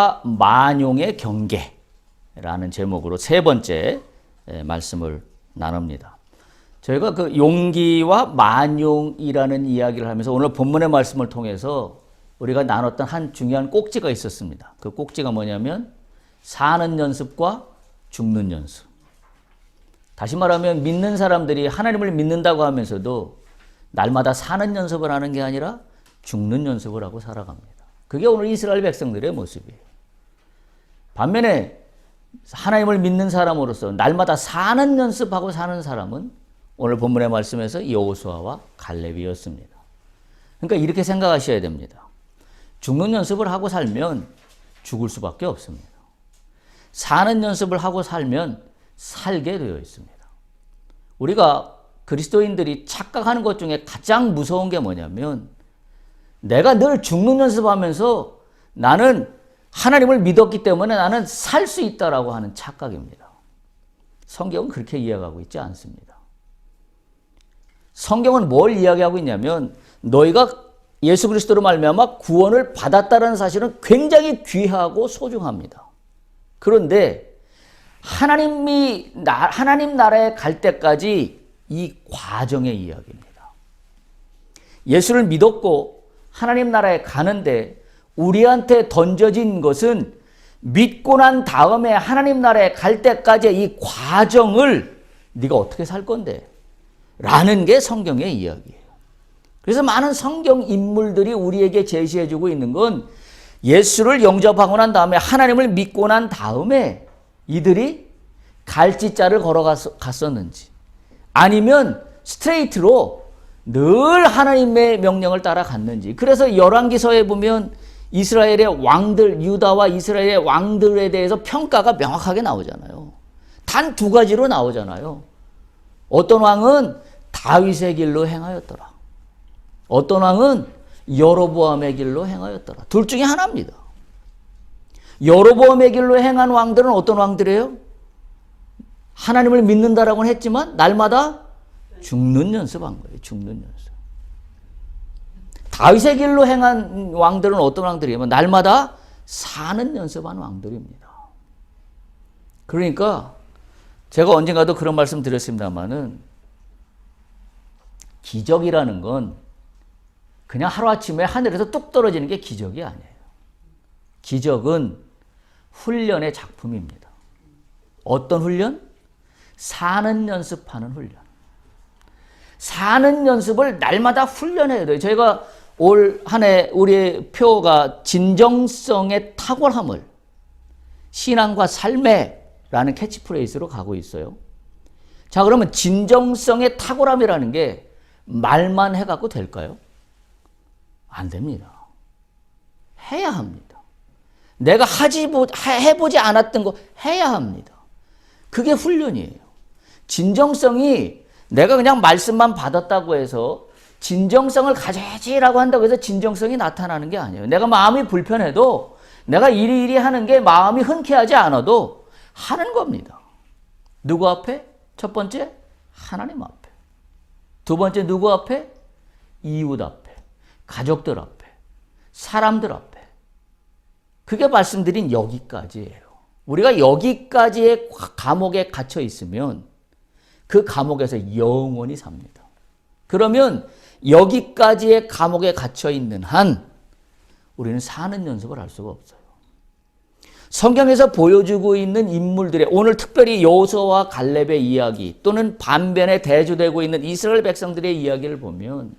용기와 만용의 경계라는 제목으로 세 번째 말씀을 나눕니다. 저희가 그 용기와 만용이라는 이야기를 하면서 오늘 본문의 말씀을 통해서 우리가 나눴던 한 중요한 꼭지가 있었습니다. 그 꼭지가 뭐냐면 사는 연습과 죽는 연습. 다시 말하면 믿는 사람들이 하나님을 믿는다고 하면서도 날마다 사는 연습을 하는 게 아니라 죽는 연습을 하고 살아갑니다. 그게 오늘 이스라엘 백성들의 모습이에요. 반면에 하나님을 믿는 사람으로서 날마다 사는 연습하고 사는 사람은 오늘 본문의 말씀에서 여호수아와 갈렙이었습니다. 그러니까 이렇게 생각하셔야 됩니다. 죽는 연습을 하고 살면 죽을 수밖에 없습니다. 사는 연습을 하고 살면 살게 되어 있습니다. 우리가 그리스도인들이 착각하는 것 중에 가장 무서운 게 뭐냐면 내가 늘 죽는 연습하면서 나는 하나님을 믿었기 때문에 나는 살 수 있다라고 하는 착각입니다. 성경은 그렇게 이야기하고 있지 않습니다. 성경은 뭘 이야기하고 있냐면 너희가 예수 그리스도로 말미암아 구원을 받았다는 사실은 굉장히 귀하고 소중합니다. 그런데 하나님 나라에 갈 때까지 이 과정의 이야기입니다. 예수를 믿었고 하나님 나라에 가는데 우리한테 던져진 것은 믿고 난 다음에 하나님 나라에 갈 때까지의 이 과정을 네가 어떻게 살 건데? 라는 게 성경의 이야기예요. 그래서 많은 성경 인물들이 우리에게 제시해주고 있는 건 예수를 영접하고 난 다음에 하나님을 믿고 난 다음에 이들이 갈지자를 걸어갔었는지 아니면 스트레이트로 늘 하나님의 명령을 따라갔는지. 그래서 열왕기서에 보면 이스라엘의 왕들, 유다와 이스라엘의 왕들에 대해서 평가가 명확하게 나오잖아요. 단 두 가지로 나오잖아요. 어떤 왕은 다윗의 길로 행하였더라. 어떤 왕은 여로보암의 길로 행하였더라. 둘 중에 하나입니다. 여로보암의 길로 행한 왕들은 어떤 왕들이에요? 하나님을 믿는다라고는 했지만 날마다 죽는 연습한 거예요. 죽는 연습. 다윗의 길로 행한 왕들은 어떤 왕들이에요? 날마다 사는 연습한 왕들입니다. 그러니까 제가 언젠가도 그런 말씀 드렸습니다마는 기적이라는 건 그냥 하루아침에 하늘에서 뚝 떨어지는 게 기적이 아니에요. 기적은 훈련의 작품입니다. 어떤 훈련? 사는 연습하는 훈련. 사는 연습을 날마다 훈련해야 돼요. 저희가 올 한 해 우리의 표가 진정성의 탁월함을 신앙과 삶에라는 캐치프레이즈로 가고 있어요. 자, 그러면 진정성의 탁월함이라는 게 말만 해갖고 될까요? 안 됩니다. 해야 합니다. 내가 해보지 않았던 거 해야 합니다. 그게 훈련이에요. 진정성이 내가 그냥 말씀만 받았다고 해서 진정성을 가져야지라고 한다고 해서 진정성이 나타나는 게 아니에요. 내가 마음이 불편해도 내가 이리이리 하는 게 마음이 흔쾌하지 않아도 하는 겁니다. 누구 앞에? 첫 번째, 하나님 앞에. 두 번째, 누구 앞에? 이웃 앞에. 가족들 앞에. 사람들 앞에. 그게 말씀드린 여기까지예요. 우리가 여기까지의 감옥에 갇혀 있으면 그 감옥에서 영원히 삽니다. 그러면 여기까지의 감옥에 갇혀 있는 한 우리는 사는 연습을 할 수가 없어요. 성경에서 보여주고 있는 인물들의 오늘 특별히 여호수아와 갈렙의 이야기 또는 반면에 대조되고 있는 이스라엘 백성들의 이야기를 보면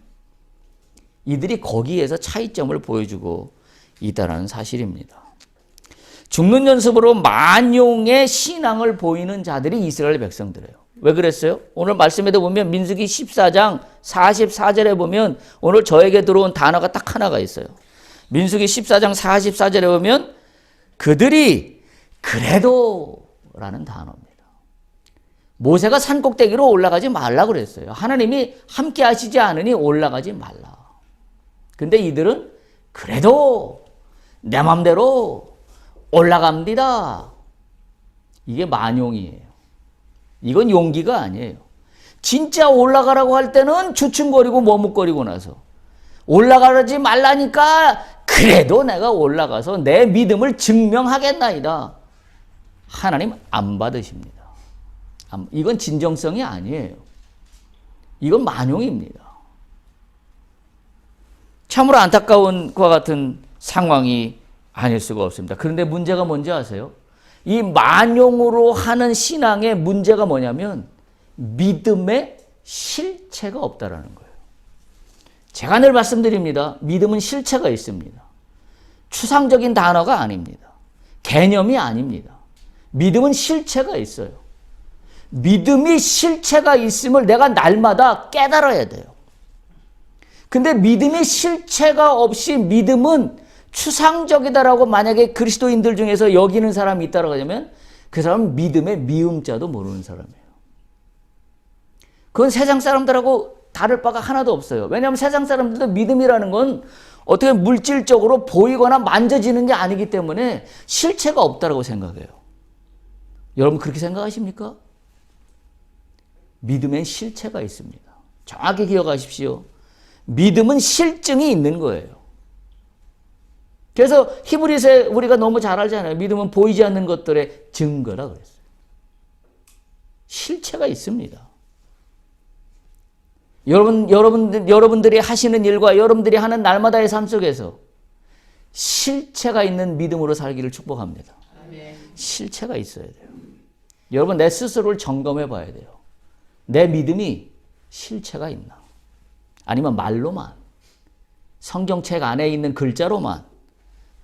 이들이 거기에서 차이점을 보여주고 있다는 사실입니다. 죽는 연습으로 만용의 신앙을 보이는 자들이 이스라엘 백성들이에요. 왜 그랬어요? 오늘 말씀에도 보면 민수기 14장 44절에 보면 오늘 저에게 들어온 단어가 딱 하나가 있어요. 민수기 14장 44절에 보면 그들이 그래도 라는 단어입니다. 모세가 산꼭대기로 올라가지 말라 그랬어요. 하나님이 함께 하시지 않으니 올라가지 말라. 근데 이들은 그래도 내 맘대로 올라갑니다. 이게 만용이에요. 이건 용기가 아니에요. 진짜 올라가라고 할 때는 주춤거리고 머뭇거리고 나서 올라가지 말라니까 그래도 내가 올라가서 내 믿음을 증명하겠나이다. 하나님 안 받으십니다. 이건 진정성이 아니에요. 이건 만용입니다. 참으로 안타까운 것과 같은 상황이 아닐 수가 없습니다. 그런데 문제가 뭔지 아세요? 이 만용으로 하는 신앙의 문제가 뭐냐면 믿음의 실체가 없다라는 거예요. 제가 늘 말씀드립니다. 믿음은 실체가 있습니다. 추상적인 단어가 아닙니다. 개념이 아닙니다. 믿음은 실체가 있어요. 믿음이 실체가 있음을 내가 날마다 깨달아야 돼요. 근데 믿음의 실체가 없이 믿음은 추상적이다라고 만약에 그리스도인들 중에서 여기는 사람이 있다고 하면 그 사람은 믿음의 미음자도 모르는 사람이에요. 그건 세상 사람들하고 다를 바가 하나도 없어요. 왜냐하면 세상 사람들도 믿음이라는 건 어떻게 물질적으로 보이거나 만져지는 게 아니기 때문에 실체가 없다라고 생각해요. 여러분 그렇게 생각하십니까? 믿음엔 실체가 있습니다. 정확히 기억하십시오. 믿음은 실증이 있는 거예요. 그래서 히브리서에 우리가 너무 잘 알잖아요. 믿음은 보이지 않는 것들의 증거라 그랬어요. 실체가 있습니다. 여러분들이 하시는 일과 여러분들이 하는 날마다의 삶 속에서 실체가 있는 믿음으로 살기를 축복합니다. 아멘. 실체가 있어야 돼요. 여러분 내 스스로를 점검해 봐야 돼요. 내 믿음이 실체가 있나? 아니면 말로만, 성경책 안에 있는 글자로만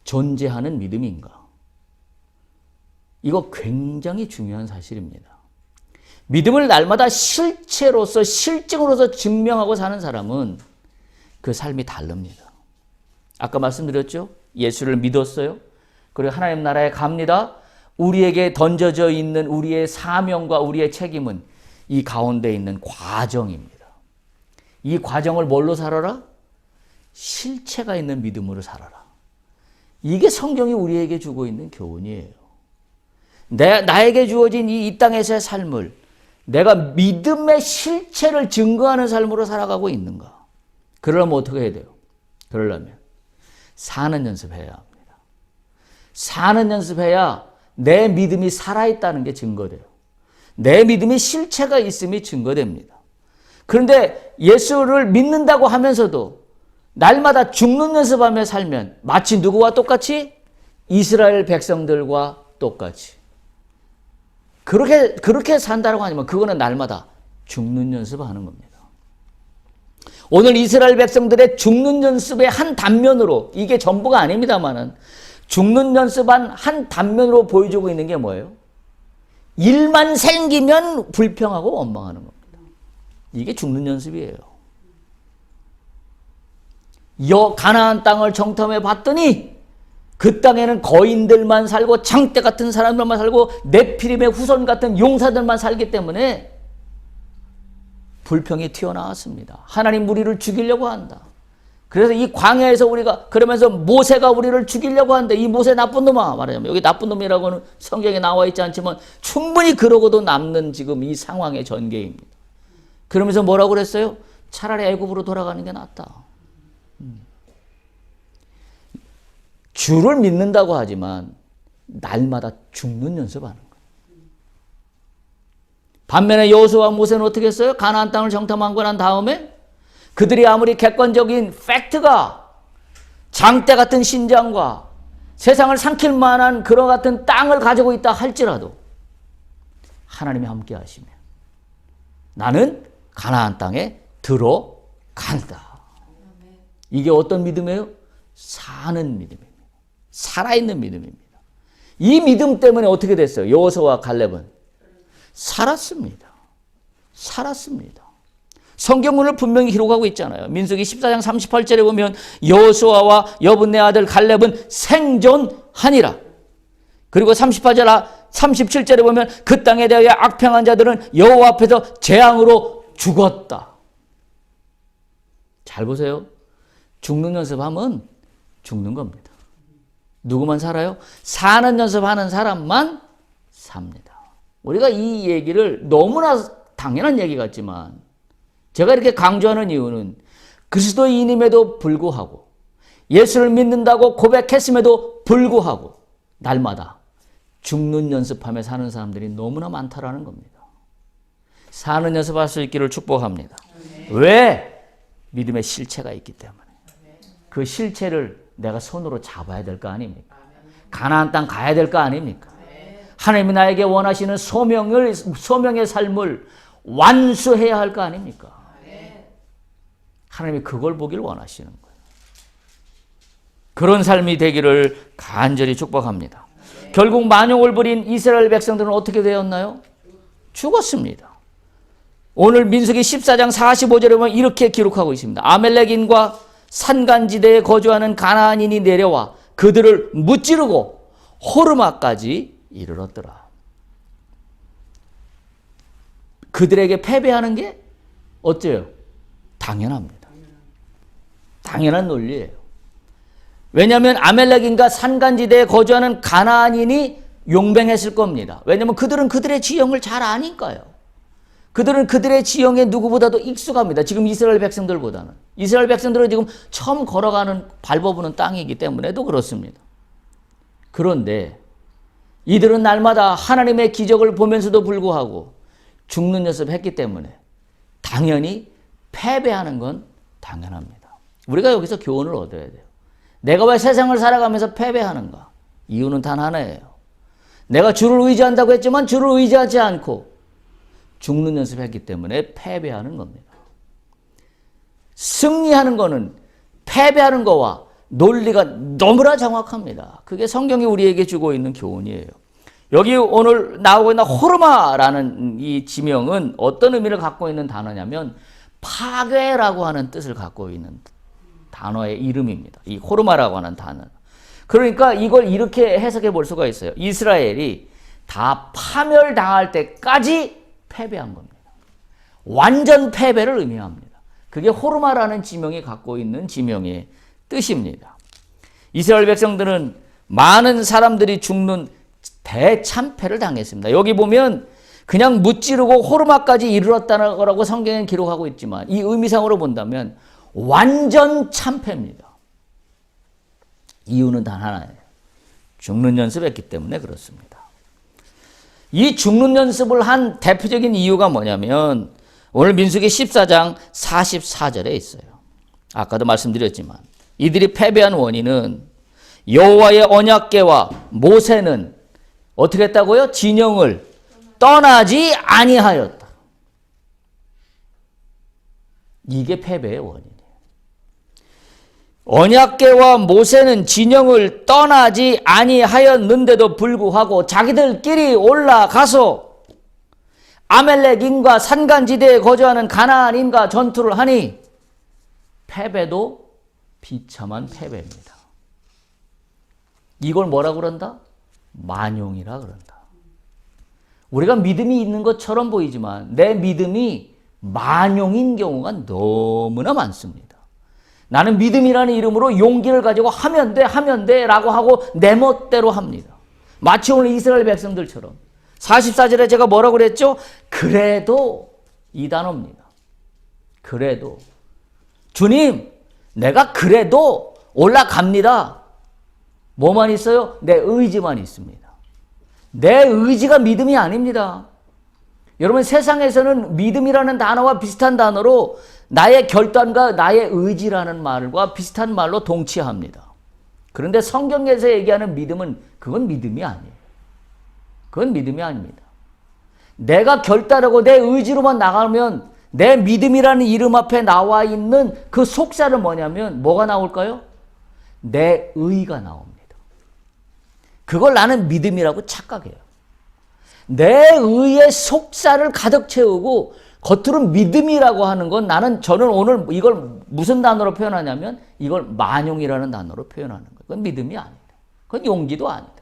존재하는 믿음인가? 이거 굉장히 중요한 사실입니다. 믿음을 날마다 실체로서, 실증으로서 증명하고 사는 사람은 그 삶이 다릅니다. 아까 말씀드렸죠? 예수를 믿었어요. 그리고 하나님 나라에 갑니다. 우리에게 던져져 있는 우리의 사명과 우리의 책임은 이 가운데 있는 과정입니다. 이 과정을 뭘로 살아라? 실체가 있는 믿음으로 살아라. 이게 성경이 우리에게 주고 있는 교훈이에요. 나에게 주어진 이 땅에서의 삶을 내가 믿음의 실체를 증거하는 삶으로 살아가고 있는가? 그러려면 어떻게 해야 돼요? 그러려면 사는 연습해야 합니다. 사는 연습해야 내 믿음이 살아있다는 게 증거돼요. 내 믿음이 실체가 있음이 증거됩니다. 그런데 예수를 믿는다고 하면서도 날마다 죽는 연습하며 살면 마치 누구와 똑같이? 이스라엘 백성들과 똑같이. 그렇게 산다고 하면 그거는 날마다 죽는 연습하는 겁니다. 오늘 이스라엘 백성들의 죽는 연습의 한 단면으로, 이게 전부가 아닙니다만은 죽는 연습한 한 단면으로 보여주고 있는 게 뭐예요? 일만 생기면 불평하고 원망하는 겁니다. 이게 죽는 연습이에요. 가나안 땅을 정탐해 봤더니 그 땅에는 거인들만 살고 장대 같은 사람들만 살고 네피림의 후손 같은 용사들만 살기 때문에 불평이 튀어나왔습니다. 하나님 우리를 죽이려고 한다. 그래서 이 광야에서 그러면서 모세가 우리를 죽이려고 하는데 이 모세 나쁜 놈아 말하자면 여기 나쁜 놈이라고는 성경에 나와 있지 않지만 충분히 그러고도 남는 지금 이 상황의 전개입니다. 그러면서 뭐라고 그랬어요? 차라리 애굽으로 돌아가는 게 낫다. 주를 믿는다고 하지만 날마다 죽는 연습하는 거예요. 반면에 여호수아와 모세는 어떻게 했어요? 가나안 땅을 정탐하고 난 다음에 그들이 아무리 객관적인 팩트가 장대 같은 신장과 세상을 삼킬 만한 그런 같은 땅을 가지고 있다 할지라도 하나님이 함께 하시면 나는 가나안 땅에 들어간다. 이게 어떤 믿음이에요? 사는 믿음입니다. 살아있는 믿음입니다. 이 믿음 때문에 어떻게 됐어요? 여호수아와 갈렙은 살았습니다. 살았습니다. 성경문을 분명히 기록하고 있잖아요. 민수기 14장 38절에 보면 여호수아와 여분네 아들 갈렙은 생존하니라. 그리고 37절에 보면 그 땅에 대하여 악평한 자들은 여호와 앞에서 재앙으로 죽었다. 잘 보세요. 죽는 연습하면 죽는 겁니다. 누구만 살아요? 사는 연습하는 사람만 삽니다. 우리가 이 얘기를 너무나 당연한 얘기 같지만 제가 이렇게 강조하는 이유는 그리스도인임에도 불구하고 예수를 믿는다고 고백했음에도 불구하고 날마다 죽는 연습하며 사는 사람들이 너무나 많다라는 겁니다. 사는 연습할 수 있기를 축복합니다. 왜? 믿음의 실체가 있기 때문에. 그 실체를 내가 손으로 잡아야 될 거 아닙니까? 가나안 땅 가야 될 거 아닙니까? 하나님이 나에게 원하시는 소명의 삶을 완수해야 할 거 아닙니까? 하나님이 그걸 보길 원하시는 거예요. 그런 삶이 되기를 간절히 축복합니다. 결국 만용을 부린 이스라엘 백성들은 어떻게 되었나요? 죽었습니다. 오늘 민수기 14장 45절에 보면 이렇게 기록하고 있습니다. 아멜렉인과 산간지대에 거주하는 가나안인이 내려와 그들을 무찌르고 호르마까지 이르렀더라. 그들에게 패배하는 게 어때요? 당연합니다. 당연한 논리예요. 왜냐하면 아멜렉인과 산간지대에 거주하는 가나안인이 용맹했을 겁니다. 왜냐하면 그들은 그들의 지형을 잘 아니까요. 그들은 그들의 지형에 누구보다도 익숙합니다. 지금 이스라엘 백성들보다는. 이스라엘 백성들은 지금 처음 걸어가는 밟아보는 땅이기 때문에도 그렇습니다. 그런데 이들은 날마다 하나님의 기적을 보면서도 불구하고 죽는 연습했기 때문에 당연히 패배하는 건 당연합니다. 우리가 여기서 교훈을 얻어야 돼요. 내가 왜 세상을 살아가면서 패배하는가? 이유는 단 하나예요. 내가 주를 의지한다고 했지만 주를 의지하지 않고 죽는 연습했기 때문에 패배하는 겁니다. 승리하는 거는 패배하는 거와 논리가 너무나 정확합니다. 그게 성경이 우리에게 주고 있는 교훈이에요. 여기 오늘 나오고 있는 호르마라는 이 지명은 어떤 의미를 갖고 있는 단어냐면 파괴라고 하는 뜻을 갖고 있는 단어의 이름입니다. 이 호르마라고 하는 단어. 그러니까 이걸 이렇게 해석해 볼 수가 있어요. 이스라엘이 다 파멸당할 때까지 패배한 겁니다. 완전 패배를 의미합니다. 그게 호르마라는 지명이 갖고 있는 지명의 뜻입니다. 이스라엘 백성들은 많은 사람들이 죽는 대참패를 당했습니다. 여기 보면 그냥 무찌르고 호르마까지 이르렀다는 거라고 성경은 기록하고 있지만 이 의미상으로 본다면 완전 참패입니다. 이유는 단 하나예요. 죽는 연습했기 때문에 그렇습니다. 이 죽는 연습을 한 대표적인 이유가 뭐냐면 오늘 민수기 14장 44절에 있어요. 아까도 말씀드렸지만 이들이 패배한 원인은 여호와의 언약궤와 모세는 어떻게 했다고요? 진영을 떠나지 아니하였다. 이게 패배의 원인이에요. 언약궤와 모세는 진영을 떠나지 아니하였는데도 불구하고 자기들끼리 올라가서 아멜렉인과 산간지대에 거주하는 가나안인과 전투를 하니 패배도 비참한 패배입니다. 이걸 뭐라고 그런다? 만용이라 그런다. 우리가 믿음이 있는 것처럼 보이지만 내 믿음이 만용인 경우가 너무나 많습니다. 나는 믿음이라는 이름으로 용기를 가지고 하면 돼 라고 하고 내 멋대로 합니다. 마치 오늘 이스라엘 백성들처럼 44절에 제가 뭐라고 그랬죠? 그래도 이 단어입니다. 그래도 주님 내가 그래도 올라갑니다. 뭐만 있어요? 내 의지만 있습니다. 내 의지가 믿음이 아닙니다. 여러분 세상에서는 믿음이라는 단어와 비슷한 단어로 나의 결단과 나의 의지라는 말과 비슷한 말로 동치합니다. 그런데 성경에서 얘기하는 믿음은 그건 믿음이 아니에요. 그건 믿음이 아닙니다. 내가 결단하고 내 의지로만 나가면 내 믿음이라는 이름 앞에 나와 있는 그 속사는 뭐냐면 뭐가 나올까요? 내 의가 나옵니다. 그걸 나는 믿음이라고 착각해요. 내 의의 속사를 가득 채우고 겉으로 믿음이라고 하는 건 저는 오늘 이걸 무슨 단어로 표현하냐면 이걸 만용이라는 단어로 표현하는 거예요. 그건 믿음이 아니다. 그건 용기도 아니다.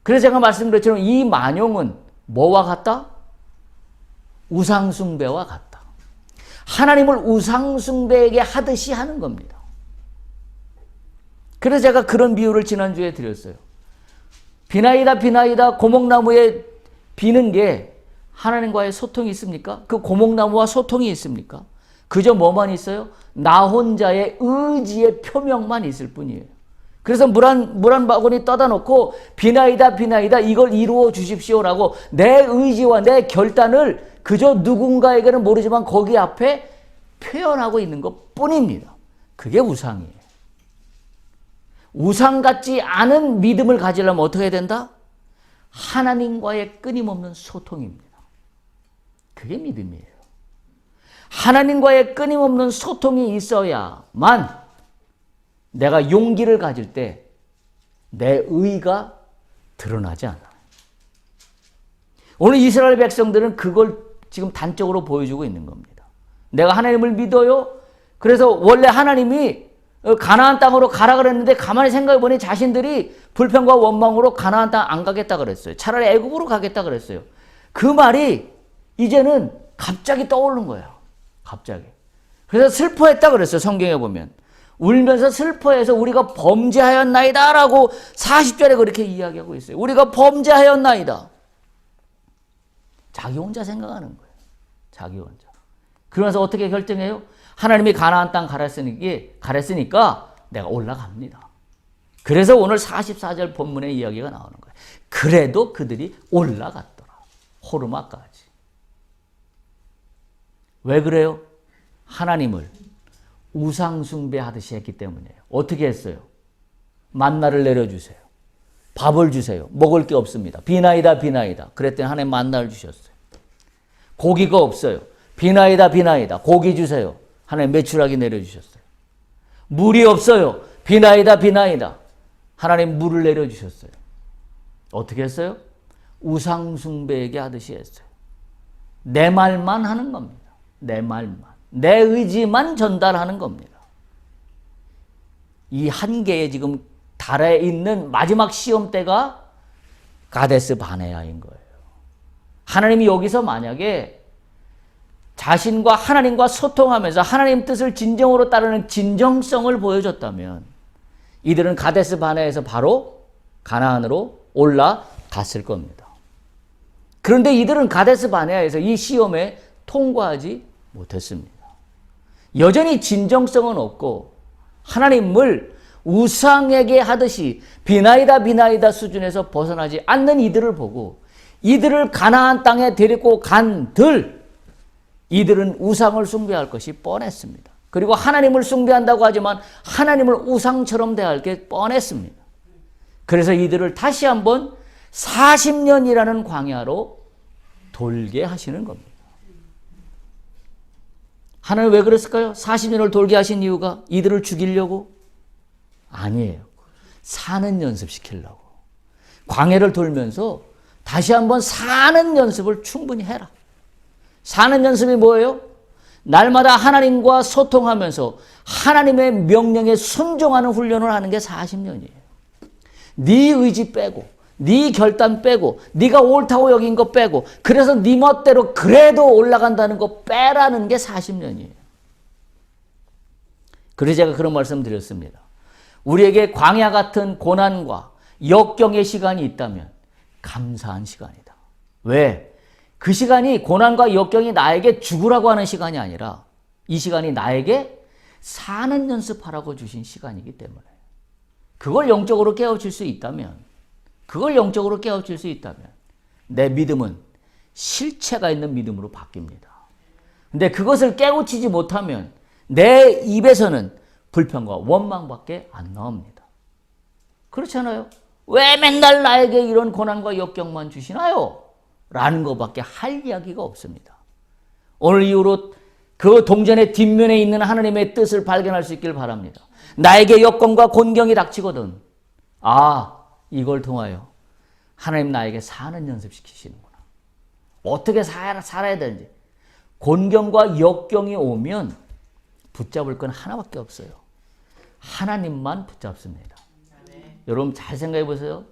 그래서 제가 말씀드렸지만 이 만용은 뭐와 같다? 우상숭배와 같다. 하나님을 우상숭배에게 하듯이 하는 겁니다. 그래서 제가 그런 비유를 지난주에 드렸어요. 비나이다 고목나무에 비는 게 하나님과의 소통이 있습니까? 그 고목나무와 소통이 있습니까? 그저 뭐만 있어요? 나 혼자의 의지의 표명만 있을 뿐이에요. 그래서 물 한 바구니 떠다 놓고 비나이다 비나이다 이걸 이루어 주십시오라고 내 의지와 내 결단을 그저 누군가에게는 모르지만 거기 앞에 표현하고 있는 것 뿐입니다. 그게 우상이에요. 우상 같지 않은 믿음을 가지려면 어떻게 해야 된다? 하나님과의 끊임없는 소통입니다. 그게 믿음이에요. 하나님과의 끊임없는 소통이 있어야만 내가 용기를 가질 때 내 의가 드러나지 않아요. 오늘 이스라엘 백성들은 그걸 지금 단적으로 보여주고 있는 겁니다. 내가 하나님을 믿어요. 그래서 원래 하나님이 가나안 땅으로 가라 그랬는데 가만히 생각해 보니 자신들이 불평과 원망으로 가나안 땅 안 가겠다 그랬어요. 차라리 애굽으로 가겠다 그랬어요. 그 말이 이제는 갑자기 떠오르는 거예요. 갑자기. 그래서 슬퍼했다 그랬어요. 성경에 보면. 울면서 슬퍼해서 우리가 범죄하였나이다 라고 40절에 그렇게 이야기하고 있어요. 우리가 범죄하였나이다. 자기 혼자 생각하는 거예요. 자기 혼자. 그러면서 어떻게 결정해요? 하나님이 가나안 땅 가랬으니까 내가 올라갑니다. 그래서 오늘 44절 본문의 이야기가 나오는 거예요. 그래도 그들이 올라갔더라. 호르마까지. 왜 그래요? 하나님을 우상 숭배하듯이 했기 때문이에요. 어떻게 했어요? 만나를 내려주세요. 밥을 주세요. 먹을 게 없습니다. 비나이다 비나이다. 그랬더니 하나님 만나를 주셨어요. 고기가 없어요. 비나이다 비나이다. 고기 주세요. 하나님 메추라기 내려주셨어요. 물이 없어요. 비나이다 비나이다. 하나님 물을 내려주셨어요. 어떻게 했어요? 우상 숭배에게 하듯이 했어요. 내 말만 하는 겁니다. 내 말만. 내 의지만 전달하는 겁니다. 이 한계에 지금 달에 있는 마지막 시험대가 가데스 바네아인 거예요. 하나님이 여기서 만약에 자신과 하나님과 소통하면서 하나님 뜻을 진정으로 따르는 진정성을 보여줬다면 이들은 가데스 바네아에서 바로 가나안으로 올라갔을 겁니다. 그런데 이들은 가데스 바네아에서 이 시험에 통과하지 못했습니다. 여전히 진정성은 없고 하나님을 우상에게 하듯이 비나이다 비나이다 수준에서 벗어나지 않는 이들을 보고 이들을 가나안 땅에 데리고 간들 이들은 우상을 숭배할 것이 뻔했습니다. 그리고 하나님을 숭배한다고 하지만 하나님을 우상처럼 대할 게 뻔했습니다. 그래서 이들을 다시 한번 40년이라는 광야로 돌게 하시는 겁니다. 하나님 왜 그랬을까요? 40년을 돌게 하신 이유가 이들을 죽이려고? 아니에요. 사는 연습시키려고. 광야를 돌면서 다시 한번 사는 연습을 충분히 해라. 사는 연습이 뭐예요? 날마다 하나님과 소통하면서 하나님의 명령에 순종하는 훈련을 하는 게 40년이에요. 네 의지 빼고 네 결단 빼고 네가 옳다고 여긴 거 빼고 그래서 네 멋대로 그래도 올라간다는 거 빼라는 게 40년이에요. 그래서 제가 그런 말씀 드렸습니다. 우리에게 광야 같은 고난과 역경의 시간이 있다면 감사한 시간이다. 왜? 그 시간이 고난과 역경이 나에게 죽으라고 하는 시간이 아니라 이 시간이 나에게 사는 연습하라고 주신 시간이기 때문에 그걸 영적으로 깨우칠 수 있다면 내 믿음은 실체가 있는 믿음으로 바뀝니다. 근데 그것을 깨우치지 못하면 내 입에서는 불평과 원망밖에 안 나옵니다. 그렇잖아요. 왜 맨날 나에게 이런 고난과 역경만 주시나요? 라는 것밖에 할 이야기가 없습니다. 오늘 이후로 그 동전의 뒷면에 있는 하나님의 뜻을 발견할 수 있길 바랍니다. 나에게 역경과 곤경이 닥치거든. 이걸 통하여 하나님 나에게 사는 연습시키시는구나. 어떻게 살아야 되는지. 곤경과 역경이 오면 붙잡을 건 하나밖에 없어요. 하나님만 붙잡습니다. 네. 여러분 잘 생각해 보세요.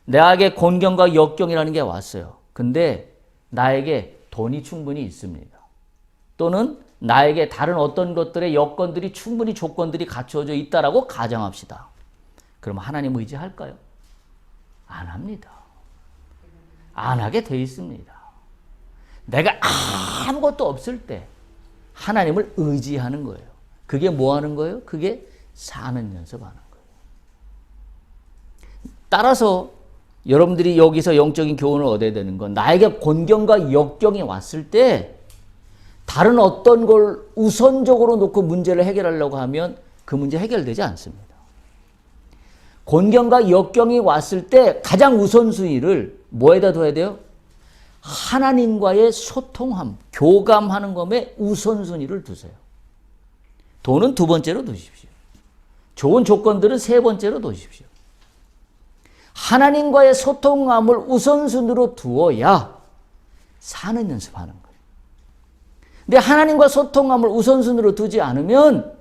나에게 곤경과 역경이라는 게 왔어요. 근데 나에게 돈이 충분히 있습니다. 또는 나에게 다른 어떤 것들의 여건들이 충분히 조건들이 갖추어져 있다라고 가정합시다. 그럼 하나님 의지할까요? 안 합니다. 안 하게 돼 있습니다. 내가 아무것도 없을 때 하나님을 의지하는 거예요. 그게 뭐 하는 거예요? 그게 사는 연습하는 거예요. 따라서 여러분들이 여기서 영적인 교훈을 얻어야 되는 건 나에게 곤경과 역경이 왔을 때 다른 어떤 걸 우선적으로 놓고 문제를 해결하려고 하면 그 문제 해결되지 않습니다. 곤경과 역경이 왔을 때 가장 우선순위를 뭐에다 둬야 돼요? 하나님과의 소통함, 교감하는 것에 우선순위를 두세요. 돈은 두 번째로 두십시오. 좋은 조건들은 세 번째로 두십시오. 하나님과의 소통함을 우선순위로 두어야 사는 연습하는 거예요. 근데 하나님과 소통함을 우선순위로 두지 않으면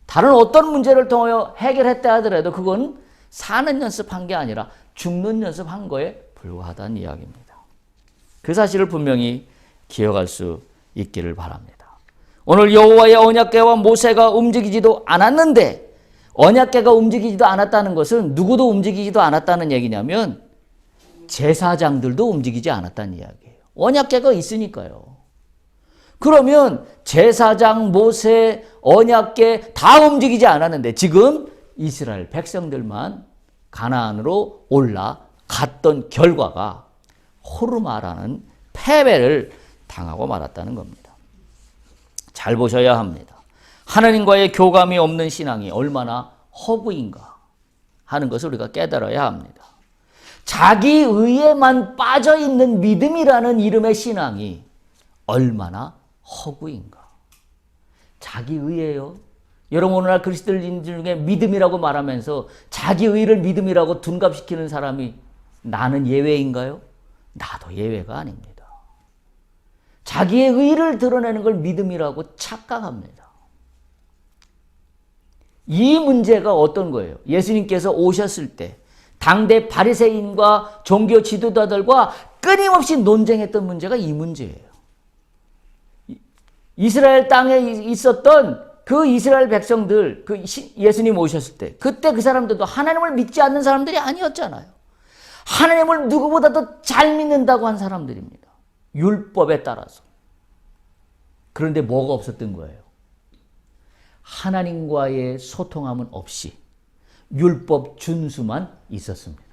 다른 어떤 문제를 통하여 해결했다 하더라도 그건 사는 연습한 게 아니라 죽는 연습한 거에 불과하다는 이야기입니다. 그 사실을 분명히 기억할 수 있기를 바랍니다. 오늘 여호와의 언약궤와 모세가 움직이지도 않았는데 언약궤가 움직이지도 않았다는 것은 누구도 움직이지도 않았다는 얘기냐면 제사장들도 움직이지 않았다는 이야기예요. 언약궤가 있으니까요. 그러면 제사장, 모세, 언약궤 다 움직이지 않았는데 지금 이스라엘 백성들만 가나안으로 올라갔던 결과가 호르마라는 패배를 당하고 말았다는 겁니다. 잘 보셔야 합니다. 하나님과의 교감이 없는 신앙이 얼마나 허구인가 하는 것을 우리가 깨달아야 합니다. 자기 의에만 빠져있는 믿음이라는 이름의 신앙이 얼마나 허구인가. 자기 의예요. 여러분 오늘날 그리스도인 중에 믿음이라고 말하면서 자기 의를 믿음이라고 둔갑시키는 사람이 나는 예외인가요? 나도 예외가 아닙니다. 자기의 의를 드러내는 걸 믿음이라고 착각합니다. 이 문제가 어떤 거예요? 예수님께서 오셨을 때 당대 바리새인과 종교 지도자들과 끊임없이 논쟁했던 문제가 이 문제예요. 이스라엘 땅에 있었던 그 이스라엘 백성들, 예수님 오셨을 때, 그때 그 사람들도 하나님을 믿지 않는 사람들이 아니었잖아요. 하나님을 누구보다도 잘 믿는다고 한 사람들입니다. 율법에 따라서. 그런데 뭐가 없었던 거예요? 하나님과의 소통함은 없이 율법 준수만 있었습니다.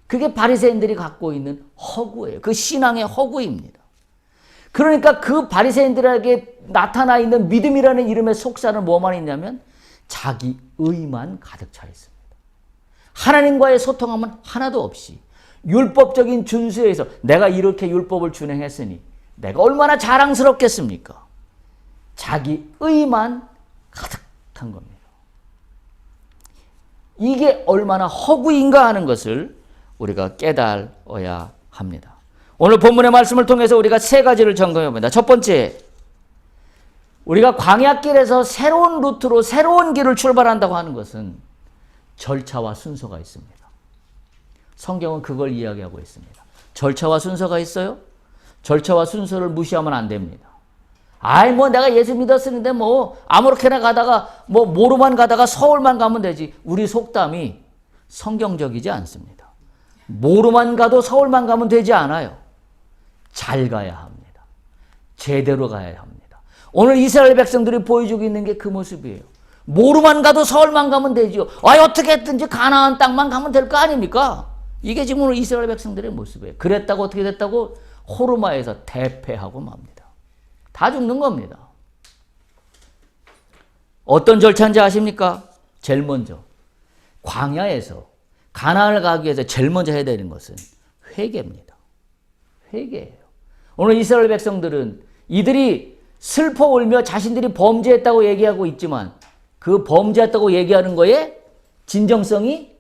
그게 바리새인들이 갖고 있는 허구예요. 그 신앙의 허구입니다. 그러니까 그 바리새인들에게 나타나 있는 믿음이라는 이름의 속사는 뭐만 있냐면 자기 의만 가득 차 있습니다. 하나님과의 소통함은 하나도 없이 율법적인 준수에서 내가 이렇게 율법을 준행했으니 내가 얼마나 자랑스럽겠습니까? 자기 의만 가득한 겁니다. 이게 얼마나 허구인가 하는 것을 우리가 깨달아야 합니다. 오늘 본문의 말씀을 통해서 우리가 세 가지를 점검해 봅니다. 첫 번째, 우리가 광야길에서 새로운 루트로 새로운 길을 출발한다고 하는 것은 절차와 순서가 있습니다. 성경은 그걸 이야기하고 있습니다. 절차와 순서가 있어요? 절차와 순서를 무시하면 안 됩니다. 내가 예수 믿었었는데 아무렇게나 가다가 모로만 가다가 서울만 가면 되지. 우리 속담이 성경적이지 않습니다. 모로만 가도 서울만 가면 되지 않아요. 잘 가야 합니다. 제대로 가야 합니다. 오늘 이스라엘 백성들이 보여주고 있는 게 그 모습이에요. 모로만 가도 서울만 가면 되지요. 어떻게 했든지 가나안 땅만 가면 될 거 아닙니까? 이게 지금 오늘 이스라엘 백성들의 모습이에요. 그랬다고 어떻게 됐다고? 호르마에서 대패하고 맙니다. 다 죽는 겁니다. 어떤 절차인지 아십니까? 제일 먼저 광야에서 가나안을 가기 위해서 제일 먼저 해야 되는 것은 회개입니다. 회개예요. 오늘 이스라엘 백성들은 이들이 슬퍼 울며 자신들이 범죄했다고 얘기하고 있지만 그 범죄했다고 얘기하는 거에 진정성이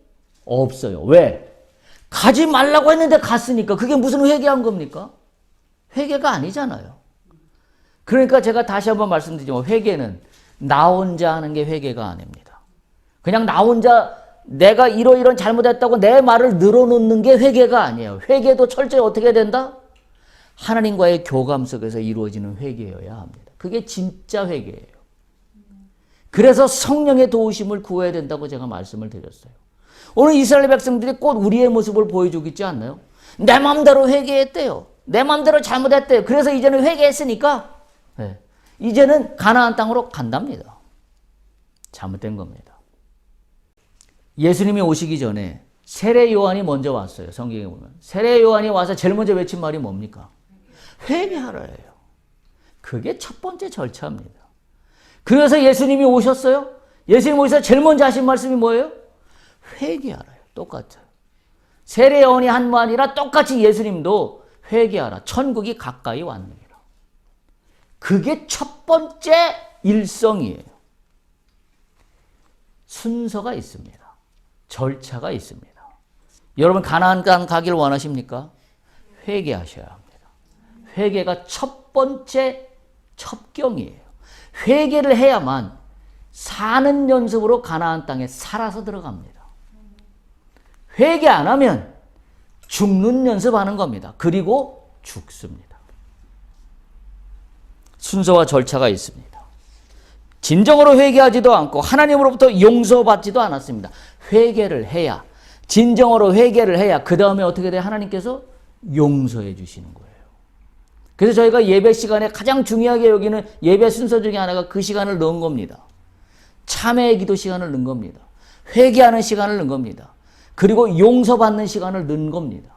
없어요. 왜? 가지 말라고 했는데 갔으니까. 그게 무슨 회개한 겁니까? 회개가 아니잖아요. 그러니까 제가 다시 한번 말씀드리지만 회개는 나 혼자 하는 게 회개가 아닙니다. 그냥 나 혼자 내가 이러이런 잘못했다고 내 말을 늘어놓는 게 회개가 아니에요. 회개도 철저히 어떻게 된다? 하나님과의 교감 속에서 이루어지는 회개여야 합니다. 그게 진짜 회개예요. 그래서 성령의 도우심을 구해야 된다고 제가 말씀을 드렸어요. 오늘 이스라엘 백성들이 꼭 우리의 모습을 보여주고 있지 않나요? 내 마음대로 회개했대요. 내 마음대로 잘못했대요. 그래서 이제는 회개했으니까 이제는 가나안 땅으로 간답니다. 잘못된 겁니다. 예수님이 오시기 전에 세례 요한이 먼저 왔어요. 성경에 보면. 세례 요한이 와서 제일 먼저 외친 말이 뭡니까? 회개하라예요. 그게 첫 번째 절차입니다. 그래서 예수님이 오셨어요. 예수님 오셔서 제일 먼저 하신 말씀이 뭐예요? 회개하라요. 똑같아요. 세례 요한이 한 말이라 똑같이 예수님도 회개하라. 천국이 가까이 왔느니라. 그게 첫 번째 일성이에요. 순서가 있습니다. 절차가 있습니다. 여러분 가나안 땅 가길 원하십니까? 회개하셔야 합니다. 회개가 첫 번째 첩경이에요. 회개를 해야만 사는 연습으로 가나안 땅에 살아서 들어갑니다. 회개 안 하면 죽는 연습하는 겁니다. 그리고 죽습니다. 순서와 절차가 있습니다. 진정으로 회개하지도 않고 하나님으로부터 용서받지도 않았습니다. 회개를 해야, 진정으로 회개를 해야 그 다음에 어떻게 돼요? 하나님께서 용서해 주시는 거예요. 그래서 저희가 예배 시간에 가장 중요하게 여기는 예배 순서 중에 하나가 그 시간을 넣은 겁니다. 참회의 기도 시간을 넣은 겁니다. 회개하는 시간을 넣은 겁니다. 그리고 용서받는 시간을 넣은 겁니다.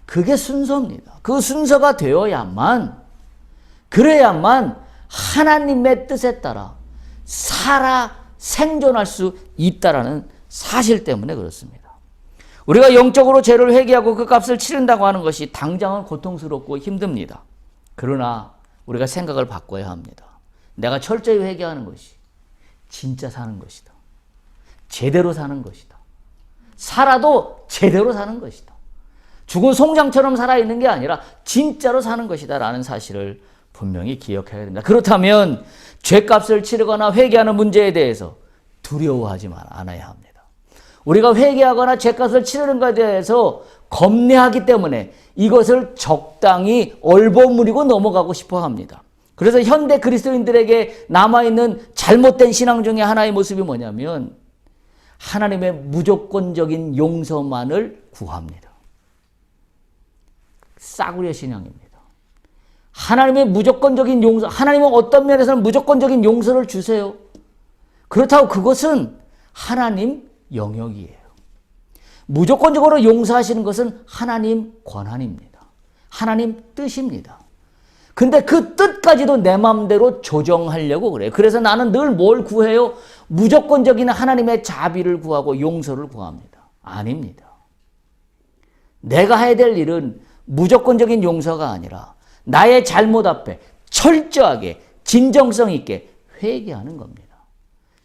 그게 순서입니다. 그 순서가 되어야만, 그래야만 하나님의 뜻에 따라 살아 생존할 수 있다라는 사실 때문에 그렇습니다. 우리가 영적으로 죄를 회개하고 그 값을 치른다고 하는 것이 당장은 고통스럽고 힘듭니다. 그러나 우리가 생각을 바꿔야 합니다. 내가 철저히 회개하는 것이 진짜 사는 것이다. 제대로 사는 것이다. 살아도 제대로 사는 것이다. 죽은 송장처럼 살아있는 게 아니라 진짜로 사는 것이다 라는 사실을 분명히 기억해야 됩니다. 그렇다면 죄값을 치르거나 회개하는 문제에 대해서 두려워하지 않아야 합니다. 우리가 회개하거나 죄값을 치르는 것에 대해서 겁내하기 때문에 이것을 적당히 얼버무리고 넘어가고 싶어 합니다. 그래서 현대 그리스도인들에게 남아있는 잘못된 신앙 중에 하나의 모습이 뭐냐면 하나님의 무조건적인 용서만을 구합니다. 싸구려 신앙입니다. 하나님의 무조건적인 용서, 하나님은 어떤 면에서는 무조건적인 용서를 주세요. 그렇다고 그것은 하나님 영역이에요. 무조건적으로 용서하시는 것은 하나님 권한입니다. 하나님 뜻입니다. 근데 그 뜻까지도 내 마음대로 조정하려고 그래요. 그래서 나는 늘 뭘 구해요? 무조건적인 하나님의 자비를 구하고 용서를 구합니다. 아닙니다. 내가 해야 될 일은 무조건적인 용서가 아니라 나의 잘못 앞에 철저하게 진정성 있게 회개하는 겁니다.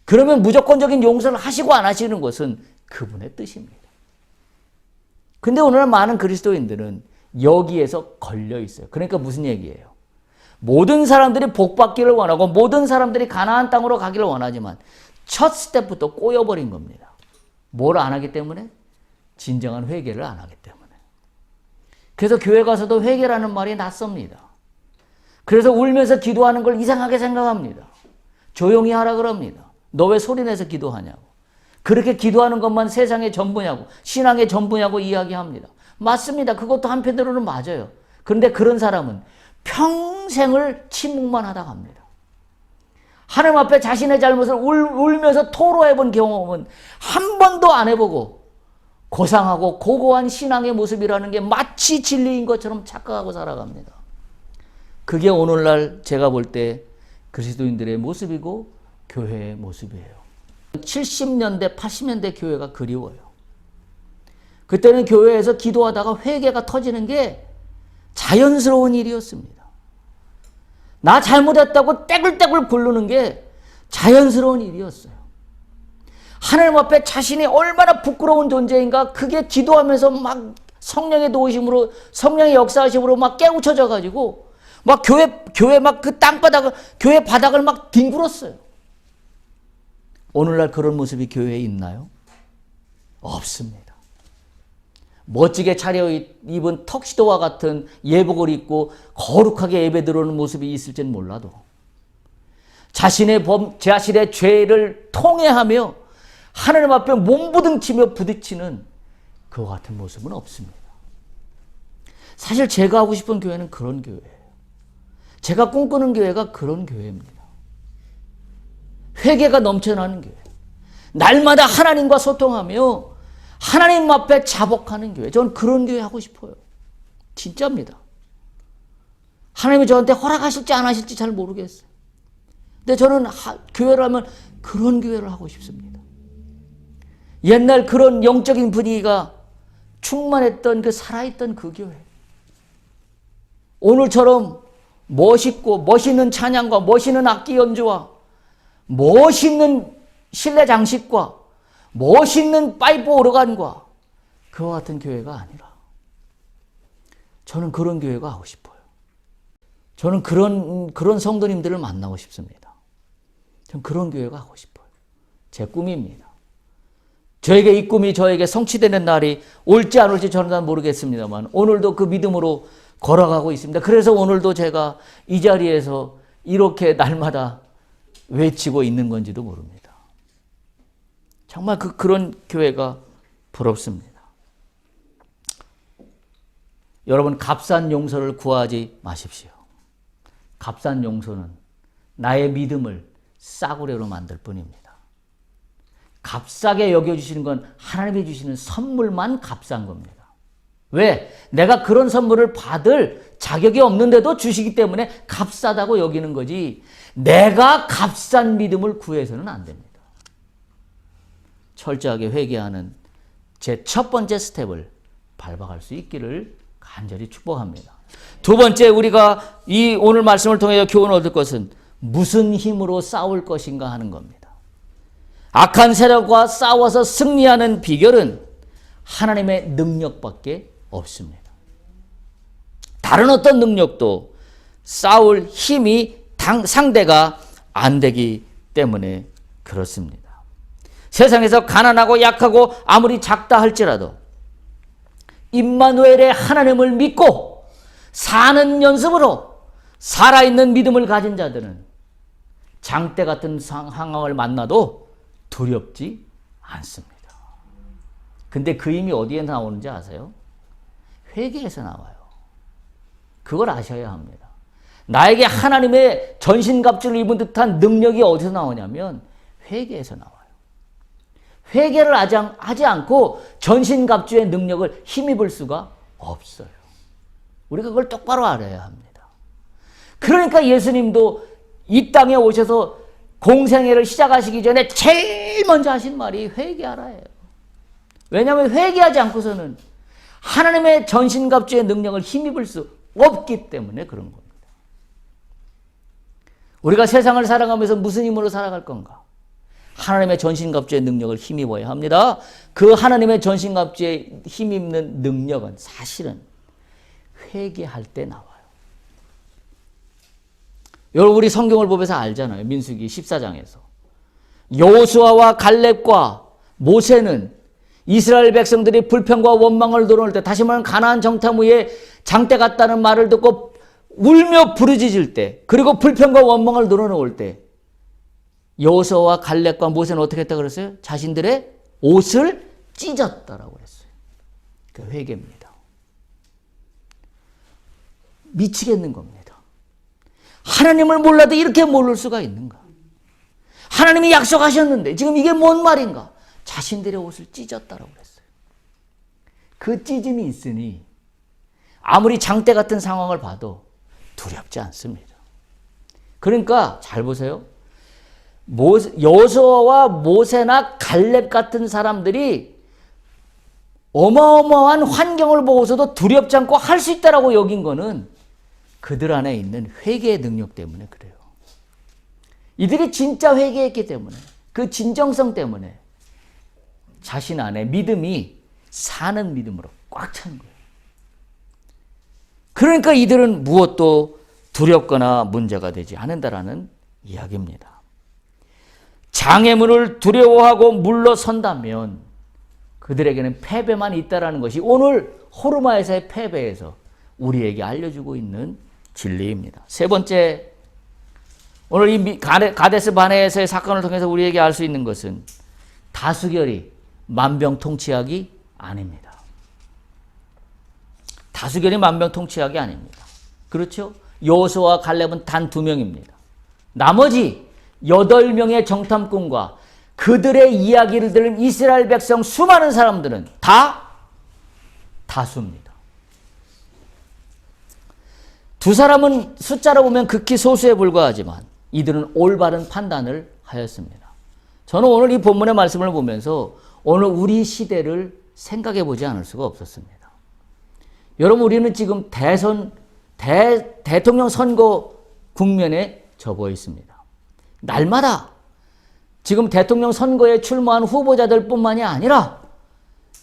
그러면 무조건적인 용서를 하시고 안 하시는 것은 그분의 뜻입니다. 근데 오늘 많은 그리스도인들은 여기에서 걸려 있어요. 그러니까 무슨 얘기예요? 모든 사람들이 복받기를 원하고 모든 사람들이 가나안 땅으로 가기를 원하지만 첫 스텝부터 꼬여버린 겁니다. 뭘 안 하기 때문에? 진정한 회개를 안 하기 때문에. 그래서 교회 가서도 회개라는 말이 낯섭니다. 그래서 울면서 기도하는 걸 이상하게 생각합니다. 조용히 하라 그럽니다. 너 왜 소리내서 기도하냐고. 그렇게 기도하는 것만 세상의 전부냐고, 신앙의 전부냐고 이야기합니다. 맞습니다. 그것도 한편으로는 맞아요. 그런데 그런 사람은 평생을 침묵만 하다 갑니다. 하나님 앞에 자신의 잘못을 울면서 토로해본 경험은 한 번도 안 해보고 고상하고 고고한 신앙의 모습이라는 게 마치 진리인 것처럼 착각하고 살아갑니다. 그게 오늘날 제가 볼 때 그리스도인들의 모습이고 교회의 모습이에요. 70년대, 80년대 교회가 그리워요. 그때는 교회에서 기도하다가 회개가 터지는 게 자연스러운 일이었습니다. 나 잘못했다고 떼굴떼굴 굴르는 게 자연스러운 일이었어요. 하나님 앞에 자신이 얼마나 부끄러운 존재인가 그게 기도하면서 막 성령의 도우심으로 성령의 역사하심으로 막 깨우쳐져 가지고 막 교회 막 그 땅바닥을 교회 바닥을 막 뒹굴었어요. 오늘날 그런 모습이 교회에 있나요? 없습니다. 멋지게 차려입은 턱시도와 같은 예복을 입고 거룩하게 예배 들어오는 모습이 있을지는 몰라도 자신의 죄를 통회하며 하나님 앞에 몸부둥치며 부딪히는 그와 같은 모습은 없습니다. 사실 제가 하고 싶은 교회는 그런 교회예요. 제가 꿈꾸는 교회가 그런 교회입니다. 회개가 넘쳐나는 교회. 날마다 하나님과 소통하며 하나님 앞에 자복하는 교회. 저는 그런 교회 하고 싶어요. 진짜입니다. 하나님이 저한테 허락하실지 안 하실지 잘 모르겠어요. 근데 저는 교회를 하면 그런 교회를 하고 싶습니다. 옛날 그런 영적인 분위기가 충만했던 그 살아있던 그 교회. 오늘처럼 멋있고 멋있는 찬양과 멋있는 악기 연주와 멋있는 실내 장식과 멋있는 파이프 오르간과 그와 같은 교회가 아니라 저는 그런 교회가 하고 싶어요. 저는 그런 성도님들을 만나고 싶습니다. 저는 그런 교회가 하고 싶어요. 제 꿈입니다. 저에게 이 꿈이 저에게 성취되는 날이 올지 안 올지 저는 모르겠습니다만 오늘도 그 믿음으로 걸어가고 있습니다. 그래서 오늘도 제가 이 자리에서 이렇게 날마다 외치고 있는 건지도 모릅니다. 정말 그런 교회가 부럽습니다. 여러분, 값싼 용서를 구하지 마십시오. 값싼 용서는 나의 믿음을 싸구려로 만들 뿐입니다. 값싸게 여겨주시는 건 하나님이 주시는 선물만 값싼 겁니다. 왜? 내가 그런 선물을 받을 자격이 없는데도 주시기 때문에 값싸다고 여기는 거지 내가 값싼 믿음을 구해서는 안 됩니다. 철저하게 회개하는 제 첫 번째 스텝을 밟아갈 수 있기를 간절히 축복합니다. 두 번째, 우리가 이 오늘 말씀을 통해 교훈을 얻을 것은 무슨 힘으로 싸울 것인가 하는 겁니다. 악한 세력과 싸워서 승리하는 비결은 하나님의 능력밖에 없습니다. 다른 어떤 능력도 싸울 힘이 상대가 안 되기 때문에 그렇습니다. 세상에서 가난하고 약하고 아무리 작다 할지라도 임마누엘의 하나님을 믿고 사는 연습으로 살아있는 믿음을 가진 자들은 장대 같은 상황을 만나도 두렵지 않습니다. 근데 그 힘이 어디에 나오는지 아세요? 회개에서 나와요. 그걸 아셔야 합니다. 나에게 하나님의 전신갑주를 입은 듯한 능력이 어디서 나오냐면 회개에서 나와요. 회개를 하지 않고 전신갑주의 능력을 힘입을 수가 없어요. 우리가 그걸 똑바로 알아야 합니다. 그러니까 예수님도 이 땅에 오셔서 공생애를 시작하시기 전에 제일 먼저 하신 말이 회개하라예요. 왜냐하면 회개하지 않고서는 하나님의 전신갑주의 능력을 힘입을 수 없기 때문에 그런 겁니다. 우리가 세상을 살아가면서 무슨 힘으로 살아갈 건가? 하나님의 전신갑주의 능력을 힘입어야 합니다. 그 하나님의 전신갑주의 힘입는 능력은 사실은 회개할 때 나와요. 여러분, 우리 성경을 보면서 알잖아요. 민수기 14장에서. 여호수아와 갈렙과 모세는 이스라엘 백성들이 불평과 원망을 드러낼 때, 다시 말하면 가나안 정탐 후에 장대 같다는 말을 듣고 울며 부르짖을 때, 그리고 불평과 원망을 드러내올 때 여호수아와 갈렙과 모세는 어떻게 했다고 그랬어요? 자신들의 옷을 찢었다라고 했어요. 그 회개입니다. 미치겠는 겁니다. 하나님을 몰라도 이렇게 모를 수가 있는가? 하나님이 약속하셨는데 지금 이게 뭔 말인가? 자신들의 옷을 찢었다라고 그랬어요. 그 찢음이 있으니 아무리 장대 같은 상황을 봐도 두렵지 않습니다. 그러니까 잘 보세요. 여호수아와 모세나 갈렙 같은 사람들이 어마어마한 환경을 보고서도 두렵지 않고 할 수 있다라고 여긴 거는 그들 안에 있는 회개의 능력 때문에 그래요. 이들이 진짜 회개했기 때문에, 그 진정성 때문에 자신 안에 믿음이 사는 믿음으로 꽉 찬 거예요. 그러니까 이들은 무엇도 두렵거나 문제가 되지 않는다라는 이야기입니다. 장애물을 두려워하고 물러선다면 그들에게는 패배만 있다라는 것이 오늘 호르마에서의 패배에서 우리에게 알려주고 있는 진리입니다. 세 번째, 오늘 이 가데스 바네에서의 사건을 통해서 우리에게 알 수 있는 것은 다수결이 만병통치약이 아닙니다. 다수결이 만병통치약이 아닙니다. 그렇죠? 여호수아와 갈렙은 단 2명입니다. 나머지 8명의 정탐꾼과 그들의 이야기를 들은 이스라엘 백성 수많은 사람들은 다 다수입니다. 두 사람은 숫자로 보면 극히 소수에 불과하지만 이들은 올바른 판단을 하였습니다. 저는 오늘 이 본문의 말씀을 보면서 오늘 우리 시대를 생각해 보지 않을 수가 없었습니다. 여러분, 우리는 지금 대통령 선거 국면에 접어 있습니다. 날마다 지금 대통령 선거에 출마한 후보자들 뿐만이 아니라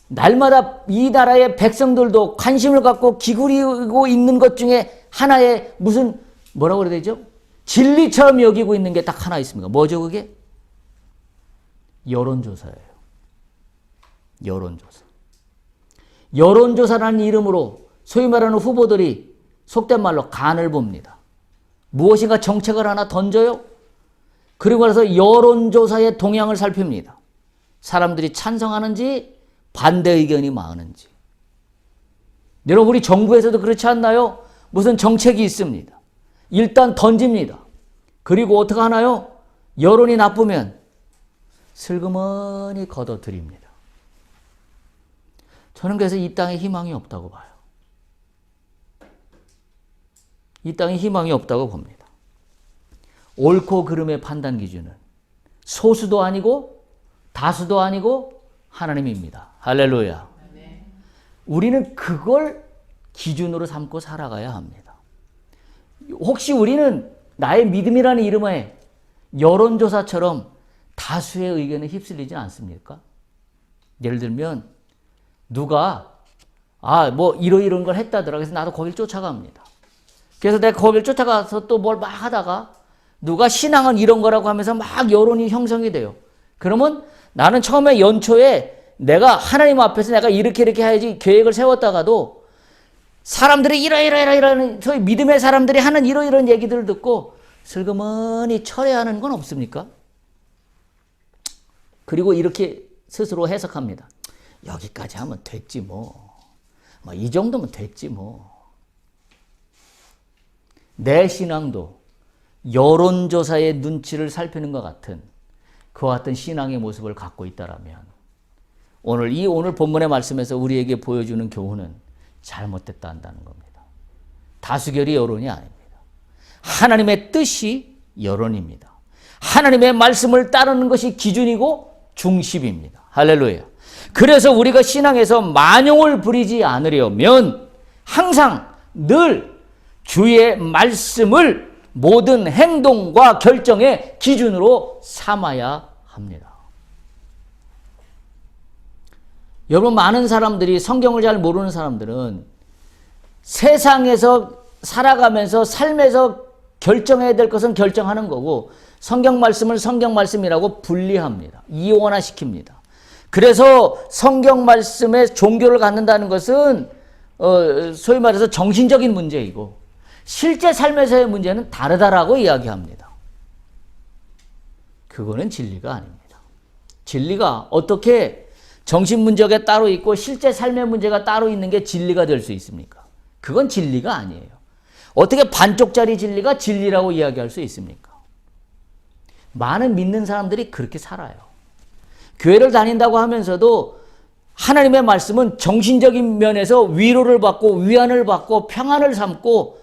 날마다 이 나라의 백성들도 관심을 갖고 기울이고 있는 것 중에 하나의 무슨 뭐라고 그래야 되죠? 진리처럼 여기고 있는 게 딱 하나 있습니다. 뭐죠 그게? 여론조사예요. 여론조사. 여론조사라는 이름으로 소위 말하는 후보들이 속된 말로 간을 봅니다. 무엇인가 정책을 하나 던져요. 그리고 나서 여론조사의 동향을 살핍니다. 사람들이 찬성하는지 반대 의견이 많은지. 여러분, 우리 정부에서도 그렇지 않나요? 무슨 정책이 있습니다. 일단 던집니다. 그리고 어떻게 하나요? 여론이 나쁘면 슬그머니 걷어들입니다. 저는 그래서 이 땅에 희망이 없다고 봐요. 이 땅에 희망이 없다고 봅니다. 옳고 그름의 판단 기준은 소수도 아니고 다수도 아니고 하나님입니다. 할렐루야. 우리는 그걸 기준으로 삼고 살아가야 합니다. 혹시 우리는 나의 믿음이라는 이름에 여론조사처럼 다수의 의견에 휩쓸리지 않습니까? 예를 들면 누가 뭐 이런 걸 했다더라. 그래서 나도 거길 쫓아갑니다. 그래서 내가 거길 쫓아가서 또 뭘 막 하다가 누가 신앙은 이런 거라고 하면서 막 여론이 형성이 돼요. 그러면 나는 처음에 연초에 내가 하나님 앞에서 내가 이렇게 해야지 계획을 세웠다가도 사람들이 이런 소위 믿음의 사람들이 하는 이런 얘기들을 듣고 슬그머니 철회하는 건 없습니까? 그리고 이렇게 스스로 해석합니다. 여기까지 하면 됐지 뭐. 이 정도면 됐지 뭐. 내 신앙도 여론조사의 눈치를 살피는 것 같은 그와 같은 신앙의 모습을 갖고 있다라면 오늘 본문의 말씀에서 우리에게 보여주는 교훈은 잘못됐다 한다는 겁니다. 다수결이 여론이 아닙니다. 하나님의 뜻이 여론입니다. 하나님의 말씀을 따르는 것이 기준이고 중심입니다. 할렐루야. 그래서 우리가 신앙에서 만용을 부리지 않으려면 항상 늘 주의 말씀을 모든 행동과 결정의 기준으로 삼아야 합니다. 여러분, 많은 사람들이 성경을 잘 모르는 사람들은 세상에서 살아가면서 삶에서 결정해야 될 것은 결정하는 거고 성경 말씀을 성경 말씀이라고 분리합니다. 이원화시킵니다. 그래서 성경 말씀에 종교를 갖는다는 것은 소위 말해서 정신적인 문제이고 실제 삶에서의 문제는 다르다라고 이야기합니다. 그거는 진리가 아닙니다. 진리가 어떻게 정신 문제가 따로 있고 실제 삶의 문제가 따로 있는 게 진리가 될 수 있습니까? 그건 진리가 아니에요. 어떻게 반쪽짜리 진리가 진리라고 이야기할 수 있습니까? 많은 믿는 사람들이 그렇게 살아요. 교회를 다닌다고 하면서도 하나님의 말씀은 정신적인 면에서 위로를 받고 위안을 받고 평안을 삼고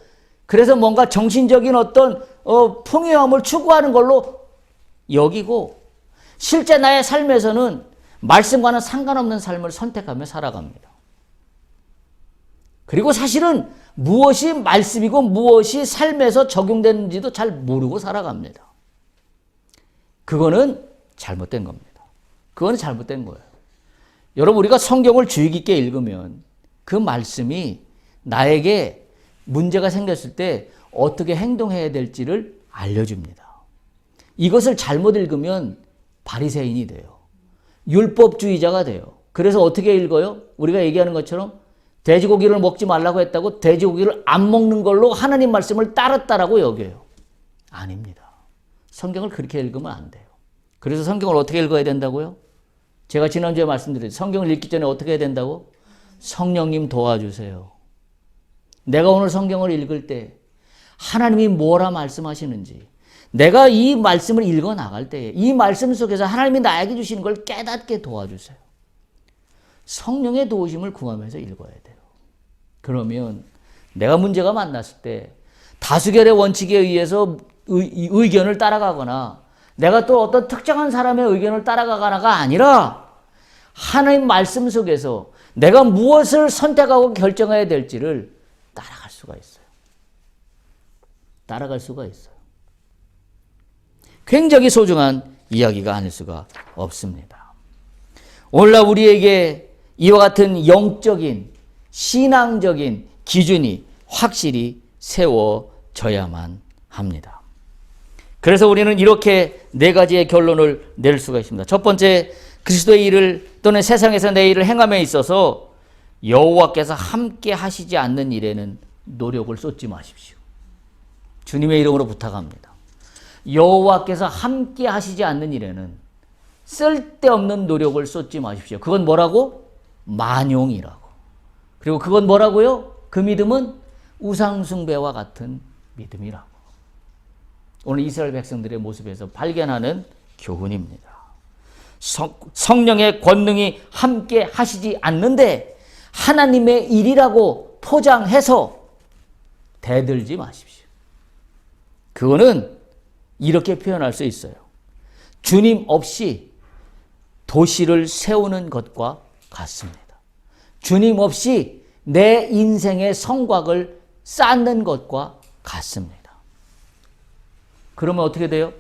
그래서 뭔가 정신적인 어떤 풍요함을 추구하는 걸로 여기고 실제 나의 삶에서는 말씀과는 상관없는 삶을 선택하며 살아갑니다. 그리고 사실은 무엇이 말씀이고 무엇이 삶에서 적용되는지도 잘 모르고 살아갑니다. 그거는 잘못된 겁니다. 그거는 잘못된 거예요. 여러분, 우리가 성경을 주의 깊게 읽으면 그 말씀이 나에게 문제가 생겼을 때 어떻게 행동해야 될지를 알려줍니다. 이것을 잘못 읽으면 바리새인이 돼요. 율법주의자가 돼요. 그래서 어떻게 읽어요? 우리가 얘기하는 것처럼 돼지고기를 먹지 말라고 했다고 돼지고기를 안 먹는 걸로 하나님 말씀을 따랐다라고 여겨요. 아닙니다. 성경을 그렇게 읽으면 안 돼요. 그래서 성경을 어떻게 읽어야 된다고요? 제가 지난주에 말씀드렸죠. 성경을 읽기 전에 어떻게 해야 된다고? 성령님 도와주세요. 내가 오늘 성경을 읽을 때 하나님이 뭐라 말씀하시는지 내가 이 말씀을 읽어 나갈 때에 이 말씀 속에서 하나님이 나에게 주시는 걸 깨닫게 도와주세요. 성령의 도우심을 구하면서 읽어야 돼요. 그러면 내가 문제가 만났을 때 다수결의 원칙에 의해서 의견을 따라가거나 내가 또 어떤 특정한 사람의 의견을 따라가거나가 아니라 하나님 말씀 속에서 내가 무엇을 선택하고 결정해야 될지를 따라갈 수가 있어요. 따라갈 수가 있어요. 굉장히 소중한 이야기가 아닐 수가 없습니다. 오늘날 우리에게 이와 같은 영적인 신앙적인 기준이 확실히 세워져야만 합니다. 그래서 우리는 이렇게 네 가지의 결론을 낼 수가 있습니다. 첫 번째, 그리스도의 일을 또는 세상에서 내 일을 행함에 있어서 여호와께서 함께 하시지 않는 일에는 노력을 쏟지 마십시오. 주님의 이름으로 부탁합니다. 여호와께서 함께 하시지 않는 일에는 쓸데없는 노력을 쏟지 마십시오. 그건 뭐라고? 만용이라고. 그리고 그건 뭐라고요? 그 믿음은 우상숭배와 같은 믿음이라고. 오늘 이스라엘 백성들의 모습에서 발견하는 교훈입니다. 성령의 권능이 함께 하시지 않는데 하나님의 일이라고 포장해서 대들지 마십시오. 그거는 이렇게 표현할 수 있어요. 주님 없이 도시를 세우는 것과 같습니다. 주님 없이 내 인생의 성곽을 쌓는 것과 같습니다. 그러면 어떻게 돼요?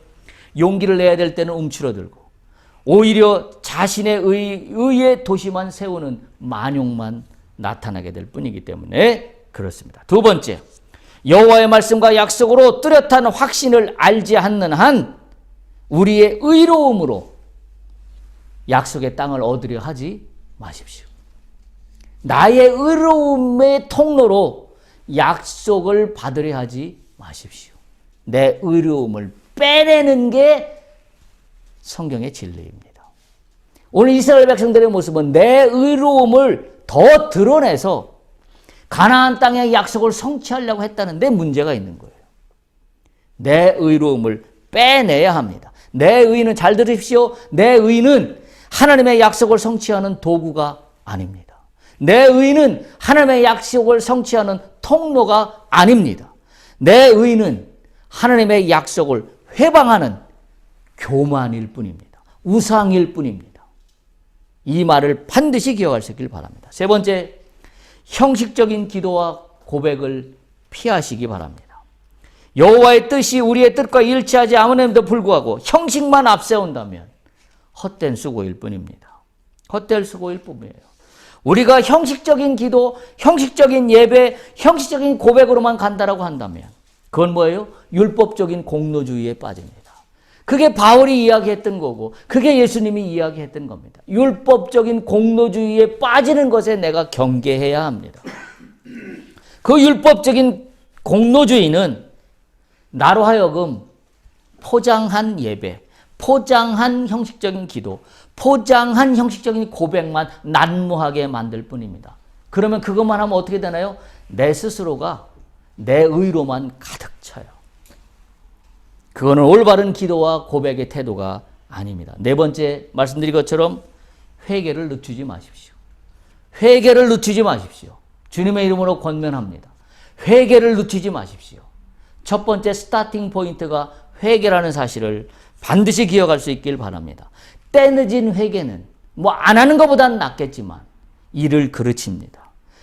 용기를 내야 될 때는 움츠러들고 오히려 자신의 의의 도시만 세우는 만용만 나타나게 될 뿐이기 때문에 그렇습니다. 두 번째, 여호와의 말씀과 약속으로 뚜렷한 확신을 알지 않는 한 우리의 의로움으로 약속의 땅을 얻으려 하지 마십시오. 나의 의로움의 통로로 약속을 받으려 하지 마십시오. 내 의로움을 빼내는 게 성경의 진리입니다. 오늘 이스라엘 백성들의 모습은 내 의로움을 더 드러내서 가나안 땅의 약속을 성취하려고 했다는데 문제가 있는 거예요. 내 의로움을 빼내야 합니다. 내 의는, 잘 들으십시오. 내 의는 하나님의 약속을 성취하는 도구가 아닙니다. 내 의는 하나님의 약속을 성취하는 통로가 아닙니다. 내 의는 하나님의 약속을 회방하는 교만일 뿐입니다. 우상일 뿐입니다. 이 말을 반드시 기억하시길 바랍니다. 세 번째, 형식적인 기도와 고백을 피하시기 바랍니다. 여호와의 뜻이 우리의 뜻과 일치하지 않음에도 불구하고 형식만 앞세운다면 헛된 수고일 뿐입니다. 헛될 수고일 뿐이에요. 우리가 형식적인 기도, 형식적인 예배, 형식적인 고백으로만 간다라고 한다면 그건 뭐예요? 율법적인 공로주의에 빠집니다. 그게 바울이 이야기했던 거고 그게 예수님이 이야기했던 겁니다. 율법적인 공로주의에 빠지는 것에 내가 경계해야 합니다. 그 율법적인 공로주의는 나로 하여금 포장한 예배, 포장한 형식적인 기도, 포장한 형식적인 고백만 난무하게 만들 뿐입니다. 그러면 그것만 하면 어떻게 되나요? 내 스스로가 내 의로만 가득 차요. 그거는 올바른 기도와 고백의 태도가 아닙니다. 네 번째, 말씀드린 것처럼 회개를 늦추지 마십시오. 회개를 늦추지 마십시오. 주님의 이름으로 권면합니다. 회개를 늦추지 마십시오. 첫 번째 스타팅 포인트가 회개라는 사실을 반드시 기억할 수 있길 바랍니다. 때늦은 회개는 뭐 안 하는 것보다는 낫겠지만 이를 그르칩니다.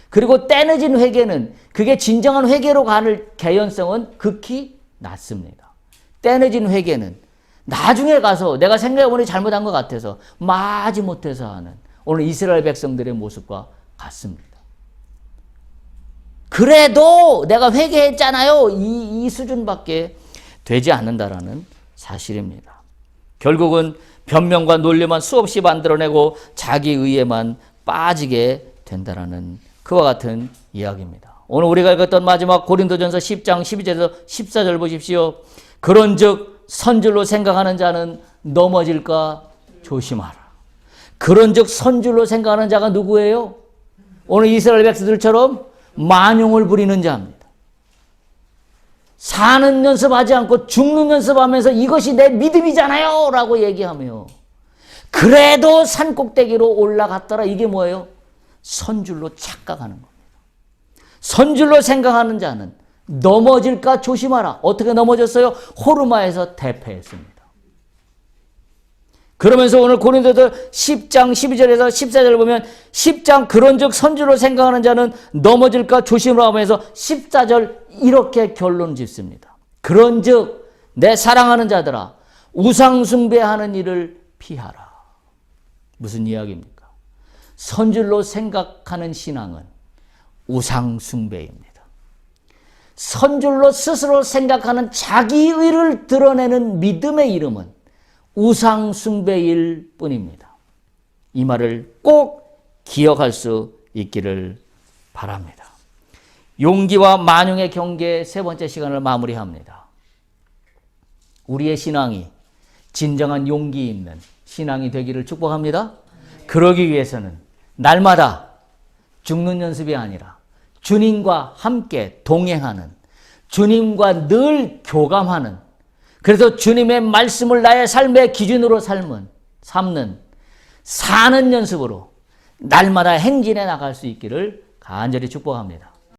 그리고 때늦은 회개는 그게 진정한 회개로 가는 개연성은 극히 낮습니다. 때늦은 회개는 나중에 가서 내가 생각해보니 잘못한 것 같아서 마지못해서 하는 오늘 이스라엘 백성들의 모습과 같습니다. 그래도 내가 회개했잖아요. 이 수준밖에 되지 않는다라는 사실입니다. 결국은 변명과 논리만 수없이 만들어내고 자기 의에만 빠지게 된다라는 그와 같은 이야기입니다. 오늘 우리가 읽었던 마지막 고린도전서 10장 12절에서 14절 보십시오. 그런즉 선줄로 생각하는 자는 넘어질까 조심하라. 그런즉 선줄로 생각하는 자가 누구예요? 오늘 이스라엘 백성들처럼 만용을 부리는 자입니다. 사는 연습하지 않고 죽는 연습하면서 이것이 내 믿음이잖아요 라고 얘기하며 그래도 산꼭대기로 올라갔더라. 이게 뭐예요? 선줄로 착각하는 겁니다. 선줄로 생각하는 자는 넘어질까 조심하라. 어떻게 넘어졌어요? 호르마에서 대패했습니다. 그러면서 오늘 고린도서 10장 12절에서 14절을 보면 10장 그런즉 선줄로 생각하는 자는 넘어질까 조심하라 하면서 14절 이렇게 결론 짓습니다. 그런즉 내 사랑하는 자들아 우상 숭배하는 일을 피하라. 무슨 이야기입니까? 선줄로 생각하는 신앙은 우상 숭배입니다. 선줄로 스스로 생각하는 자기의를 드러내는 믿음의 이름은 우상 숭배일 뿐입니다. 이 말을 꼭 기억할 수 있기를 바랍니다. 용기와 만용의 경계 세 번째 시간을 마무리합니다. 우리의 신앙이 진정한 용기 있는 신앙이 되기를 축복합니다. 그러기 위해서는 날마다 죽는 연습이 아니라 주님과 함께 동행하는, 주님과 늘 교감하는, 그래서 주님의 말씀을 나의 삶의 기준으로 삼는 사는 연습으로 날마다 행진해 나갈 수 있기를 간절히 축복합니다.